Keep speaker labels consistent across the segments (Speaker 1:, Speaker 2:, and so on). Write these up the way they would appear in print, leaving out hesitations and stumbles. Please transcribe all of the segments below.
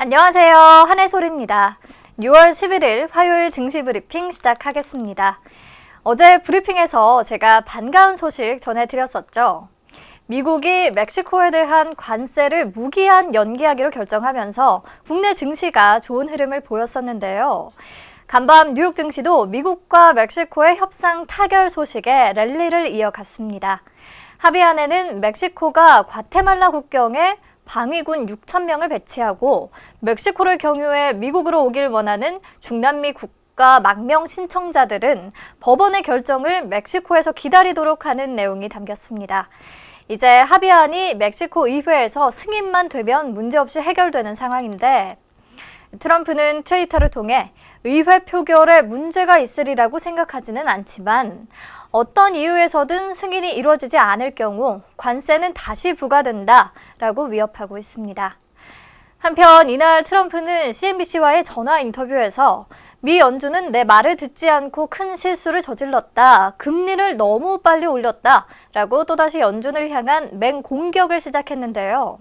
Speaker 1: 안녕하세요. 한혜솔입니다. 6월 11일 화요일 증시 브리핑 시작하겠습니다. 어제 브리핑에서 제가 반가운 소식 전해드렸었죠. 미국이 멕시코에 대한 관세를 무기한 연기하기로 결정하면서 국내 증시가 좋은 흐름을 보였었는데요. 간밤 뉴욕 증시도 미국과 멕시코의 협상 타결 소식에 랠리를 이어갔습니다. 합의안에는 멕시코가 과테말라 국경에 방위군 6,000명을 배치하고 멕시코를 경유해 미국으로 오길 원하는 중남미 국가 망명 신청자들은 법원의 결정을 멕시코에서 기다리도록 하는 내용이 담겼습니다. 이제 합의안이 멕시코 의회에서 승인만 되면 문제없이 해결되는 상황인데 트럼프는 트위터를 통해 의회 표결에 문제가 있으리라고 생각하지는 않지만 어떤 이유에서든 승인이 이루어지지 않을 경우 관세는 다시 부과된다라고 위협하고 있습니다. 한편 이날 트럼프는 CNBC와의 전화 인터뷰에서 미 연준은 내 말을 듣지 않고 큰 실수를 저질렀다. 금리를 너무 빨리 올렸다라고 또다시 연준을 향한 맹공격을 시작했는데요.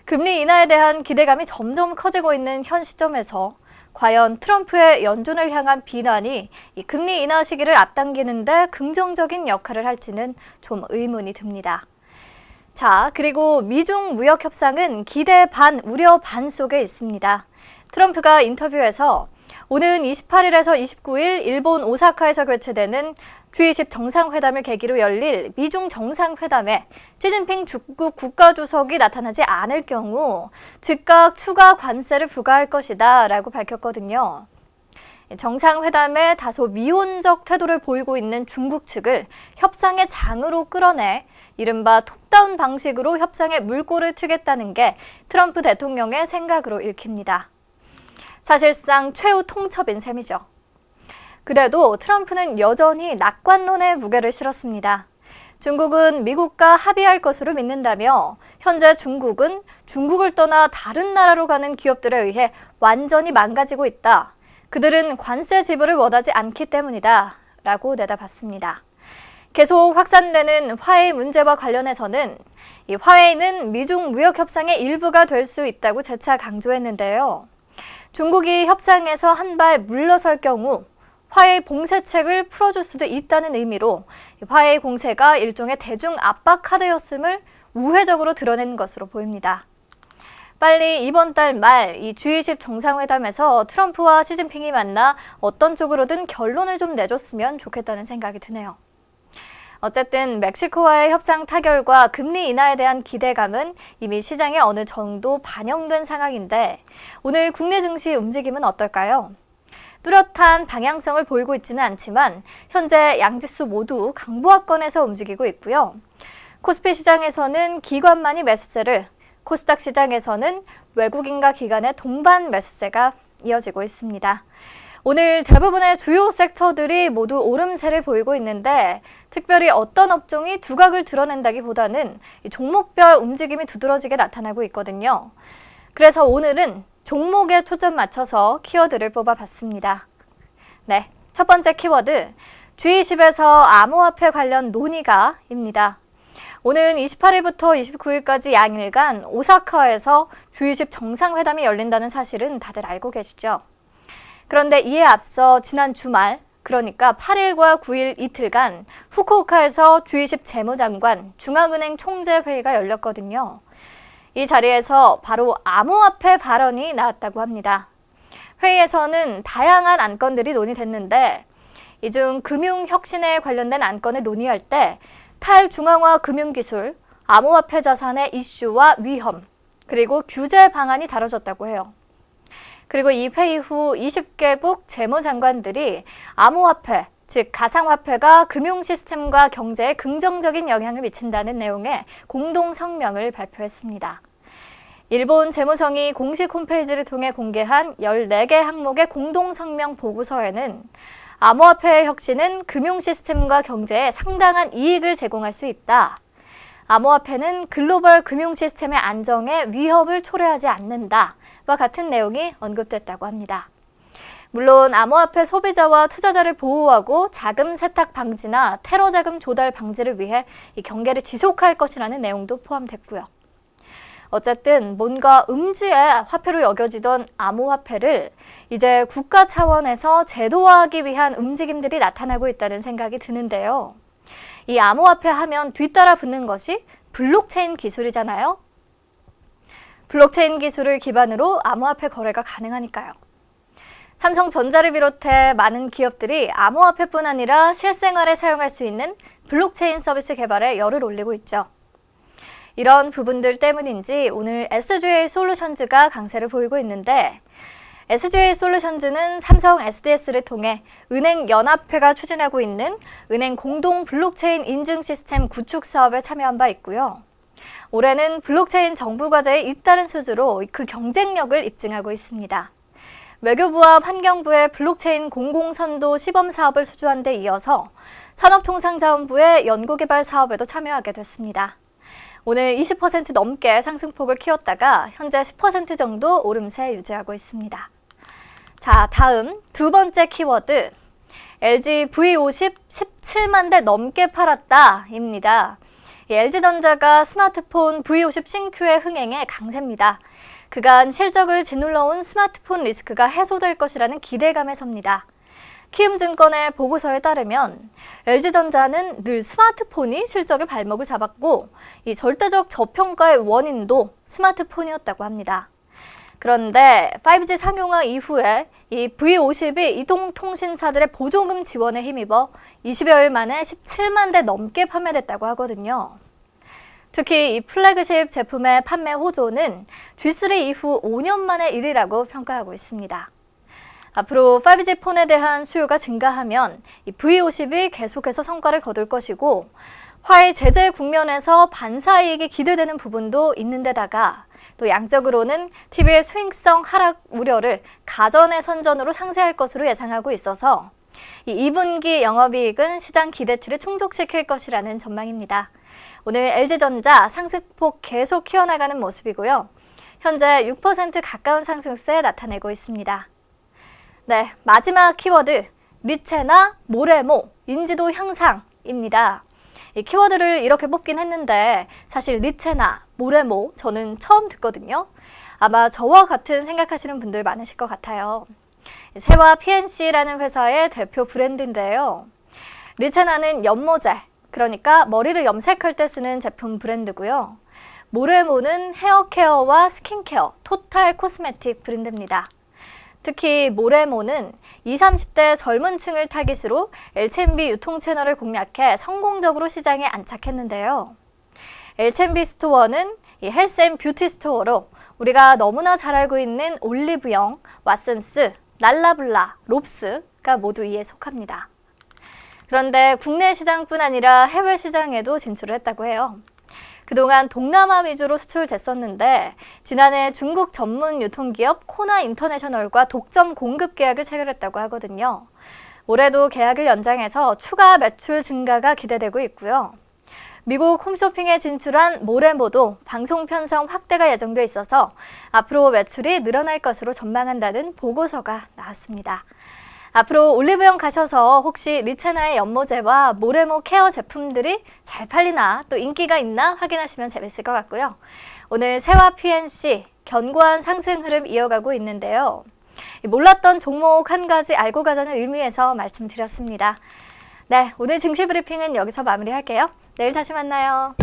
Speaker 1: 금리 인하에 대한 기대감이 점점 커지고 있는 현 시점에서 과연 트럼프의 연준을 향한 비난이 이 금리 인하 시기를 앞당기는데 긍정적인 역할을 할지는 좀 의문이 듭니다. 자, 그리고 미중 무역 협상은 기대 반, 우려 반 속에 있습니다. 트럼프가 인터뷰에서 오는 28일에서 29일 일본 오사카에서 개최되는 G20 정상회담을 계기로 열릴 미중 정상회담에 시진핑 중국 국가주석이 나타나지 않을 경우 즉각 추가 관세를 부과할 것이다 라고 밝혔거든요. 정상회담에 다소 미온적 태도를 보이고 있는 중국 측을 협상의 장으로 끌어내 이른바 톱다운 방식으로 협상에 물꼬를 트겠다는 게 트럼프 대통령의 생각으로 읽힙니다. 사실상 최후 통첩인 셈이죠. 그래도 트럼프는 여전히 낙관론의 무게를 실었습니다. 중국은 미국과 합의할 것으로 믿는다며 현재 중국은 중국을 떠나 다른 나라로 가는 기업들에 의해 완전히 망가지고 있다. 그들은 관세 지불을 원하지 않기 때문이다. 라고 내다봤습니다. 계속 확산되는 화해 문제와 관련해서는 이 화해는 미중 무역 협상의 일부가 될 수 있다고 재차 강조했는데요. 중국이 협상에서 한 발 물러설 경우 화해 봉쇄책을 풀어줄 수도 있다는 의미로 화해 공세가 일종의 대중 압박 카드였음을 우회적으로 드러낸 것으로 보입니다. 빨리 이번 달 말 이 G20 정상회담에서 트럼프와 시진핑이 만나 어떤 쪽으로든 결론을 좀 내줬으면 좋겠다는 생각이 드네요. 어쨌든 멕시코와의 협상 타결과 금리 인하에 대한 기대감은 이미 시장에 어느 정도 반영된 상황인데 오늘 국내 증시 움직임은 어떨까요? 뚜렷한 방향성을 보이고 있지는 않지만 현재 양지수 모두 강보합권에서 움직이고 있고요. 코스피 시장에서는 기관만이 매수세를, 코스닥 시장에서는 외국인과 기관의 동반 매수세가 이어지고 있습니다. 오늘 대부분의 주요 섹터들이 모두 오름세를 보이고 있는데 특별히 어떤 업종이 두각을 드러낸다기보다는 종목별 움직임이 두드러지게 나타나고 있거든요. 그래서 오늘은 종목에 초점 맞춰서 키워드를 뽑아봤습니다. 네, 첫 번째 키워드, G20에서 암호화폐 관련 논의가입니다. 오는 28일부터 29일까지 양일간 오사카에서 G20 정상회담이 열린다는 사실은 다들 알고 계시죠? 그런데 이에 앞서 지난 주말, 그러니까 8일과 9일 이틀간 후쿠오카에서 G20 재무장관, 중앙은행 총재회의가 열렸거든요. 이 자리에서 바로 암호화폐 발언이 나왔다고 합니다. 회의에서는 다양한 안건들이 논의됐는데 이 중 금융혁신에 관련된 안건을 논의할 때 탈중앙화 금융기술, 암호화폐 자산의 이슈와 위험, 그리고 규제 방안이 다뤄졌다고 해요. 그리고 이 회의 후 20개국 재무장관들이 암호화폐, 즉 가상화폐가 금융 시스템과 경제에 긍정적인 영향을 미친다는 내용의 공동 성명을 발표했습니다. 일본 재무성이 공식 홈페이지를 통해 공개한 14개 항목의 공동 성명 보고서에는 암호화폐의 혁신은 금융 시스템과 경제에 상당한 이익을 제공할 수 있다. 암호화폐는 글로벌 금융 시스템의 안정에 위협을 초래하지 않는다와 같은 내용이 언급됐다고 합니다. 물론 암호화폐 소비자와 투자자를 보호하고 자금 세탁 방지나 테러 자금 조달 방지를 위해 이 경계를 지속할 것이라는 내용도 포함됐고요. 어쨌든 뭔가 음지의 화폐로 여겨지던 암호화폐를 이제 국가 차원에서 제도화하기 위한 움직임들이 나타나고 있다는 생각이 드는데요. 이 암호화폐 하면 뒤따라 붙는 것이 블록체인 기술이잖아요. 블록체인 기술을 기반으로 암호화폐 거래가 가능하니까요. 삼성전자를 비롯해 많은 기업들이 암호화폐뿐 아니라 실생활에 사용할 수 있는 블록체인 서비스 개발에 열을 올리고 있죠. 이런 부분들 때문인지 오늘 SGA 솔루션즈가 강세를 보이고 있는데, SGA 솔루션즈는 삼성 SDS를 통해 은행연합회가 추진하고 있는 은행 공동 블록체인 인증 시스템 구축 사업에 참여한 바 있고요. 올해는 블록체인 정부과제에 잇따른 수주로 그 경쟁력을 입증하고 있습니다. 외교부와 환경부의 블록체인 공공선도 시범 사업을 수주한 데 이어서 산업통상자원부의 연구개발 사업에도 참여하게 됐습니다. 오늘 20% 넘게 상승폭을 키웠다가 현재 10% 정도 오름세 유지하고 있습니다. 자, 다음 두 번째 키워드, LG V50 17만 대 넘게 팔았다입니다. LG전자가 스마트폰 V50 신규의 흥행에 강세입니다. 그간 실적을 짓눌러온 스마트폰 리스크가 해소될 것이라는 기대감에 섭니다. 키움증권의 보고서에 따르면 LG전자는 늘 스마트폰이 실적의 발목을 잡았고 이 절대적 저평가의 원인도 스마트폰이었다고 합니다. 그런데 5G 상용화 이후에 이 V50이 이동통신사들의 보조금 지원에 힘입어 20여일 만에 17만 대 넘게 판매됐다고 하거든요. 특히 이 플래그십 제품의 판매 호조는 G3 이후 5년 만의 일이라고 평가하고 있습니다. 앞으로 5G 폰에 대한 수요가 증가하면 이 V50이 계속해서 성과를 거둘 것이고, 화웨이 제재 국면에서 반사이익이 기대되는 부분도 있는 데다가 또 양적으로는 TV의 수익성 하락 우려를 가전의 선전으로 상쇄할 것으로 예상하고 있어서 이 2분기 영업이익은 시장 기대치를 충족시킬 것이라는 전망입니다. 오늘 LG전자 상승폭 계속 키워나가는 모습이고요. 현재 6% 가까운 상승세 나타내고 있습니다. 네, 마지막 키워드, 리체나 모레모, 인지도 향상입니다. 이 키워드를 이렇게 뽑긴 했는데 사실 리체나 모레모 저는 처음 듣거든요. 아마 저와 같은 생각하시는 분들 많으실 것 같아요. 세와 PNC라는 회사의 대표 브랜드인데요. 리체나는 연모제, 그러니까 머리를 염색할 때 쓰는 제품 브랜드고요. 모레모는 헤어케어와 스킨케어, 토탈 코스메틱 브랜드입니다. 특히 모레모는 20, 30대 젊은 층을 타깃으로 H&B 유통 채널을 공략해 성공적으로 시장에 안착했는데요. H&B 스토어는 이 헬스 앤 뷰티 스토어로 우리가 너무나 잘 알고 있는 올리브영, 왓슨스, 랄라블라, 롭스가 모두 이에 속합니다. 그런데 국내 시장뿐 아니라 해외 시장에도 진출을 했다고 해요. 그동안 동남아 위주로 수출됐었는데 지난해 중국 전문 유통기업 코나 인터내셔널과 독점 공급 계약을 체결했다고 하거든요. 올해도 계약을 연장해서 추가 매출 증가가 기대되고 있고요. 미국 홈쇼핑에 진출한 모레모도 방송 편성 확대가 예정돼 있어서 앞으로 매출이 늘어날 것으로 전망한다는 보고서가 나왔습니다. 앞으로 올리브영 가셔서 혹시 리체나의 연모제와 모레모 케어 제품들이 잘 팔리나 또 인기가 있나 확인하시면 재밌을 것 같고요. 오늘 세와 PNC 견고한 상승 흐름 이어가고 있는데요. 몰랐던 종목 한 가지 알고 가자는 의미에서 말씀드렸습니다. 네, 오늘 증시 브리핑은 여기서 마무리할게요. 내일 다시 만나요.